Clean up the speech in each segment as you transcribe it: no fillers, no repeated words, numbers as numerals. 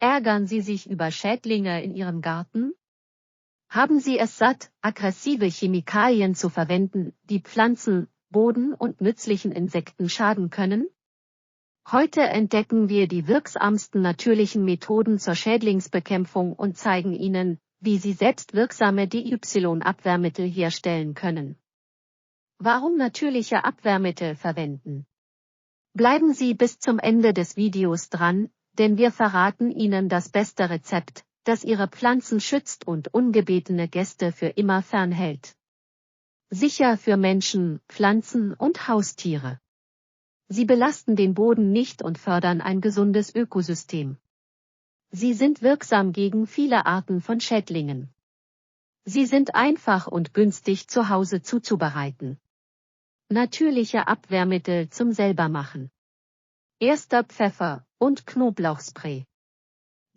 Ärgern Sie sich über Schädlinge in Ihrem Garten? Haben Sie es satt, aggressive Chemikalien zu verwenden, die Pflanzen, Boden und nützlichen Insekten schaden können? Heute entdecken wir die wirksamsten natürlichen Methoden zur Schädlingsbekämpfung und zeigen Ihnen, wie Sie selbstwirksame DY-Abwehrmittel herstellen können. Warum natürliche Abwehrmittel verwenden? Bleiben Sie bis zum Ende des Videos dran, denn wir verraten Ihnen das beste Rezept, das Ihre Pflanzen schützt und ungebetene Gäste für immer fernhält. Sicher für Menschen, Pflanzen und Haustiere. Sie belasten den Boden nicht und fördern ein gesundes Ökosystem. Sie sind wirksam gegen viele Arten von Schädlingen. Sie sind einfach und günstig zu Hause zuzubereiten. Natürliche Abwehrmittel zum Selbermachen. Erster Pfeffer und Knoblauchspray.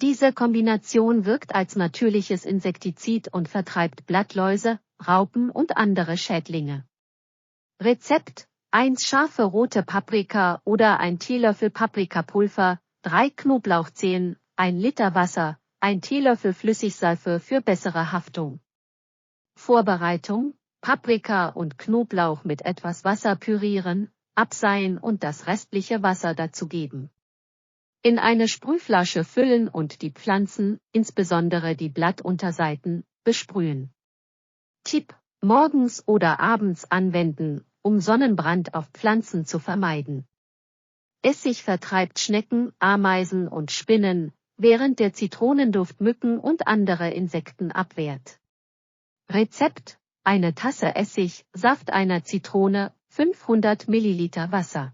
Diese Kombination wirkt als natürliches Insektizid und vertreibt Blattläuse, Raupen und andere Schädlinge. Rezept: 1 scharfe rote Paprika oder ein Teelöffel Paprikapulver, 3 Knoblauchzehen, 1 Liter Wasser, 1 Teelöffel Flüssigseife für bessere Haftung. Vorbereitung: Paprika und Knoblauch mit etwas Wasser pürieren, abseihen und das restliche Wasser dazugeben. In eine Sprühflasche füllen und die Pflanzen, insbesondere die Blattunterseiten, besprühen. Tipp: Morgens oder abends anwenden, um Sonnenbrand auf Pflanzen zu vermeiden. Essig vertreibt Schnecken, Ameisen und Spinnen, während der Zitronenduft Mücken und andere Insekten abwehrt. Rezept: eine Tasse Essig, Saft einer Zitrone, 500 Milliliter Wasser.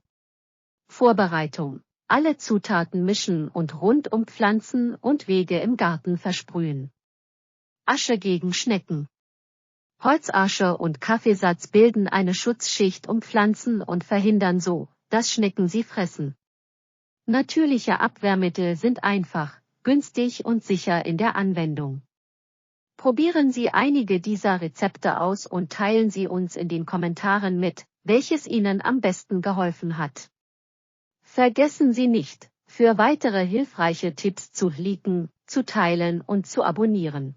Vorbereitung: alle Zutaten mischen und rund um Pflanzen und Wege im Garten versprühen. Asche gegen Schnecken. Holzasche und Kaffeesatz bilden eine Schutzschicht um Pflanzen und verhindern so, dass Schnecken sie fressen. Natürliche Abwehrmittel sind einfach, günstig und sicher in der Anwendung. Probieren Sie einige dieser Rezepte aus und teilen Sie uns in den Kommentaren mit, welches Ihnen am besten geholfen hat. Vergessen Sie nicht, für weitere hilfreiche Tipps zu liken, zu teilen und zu abonnieren.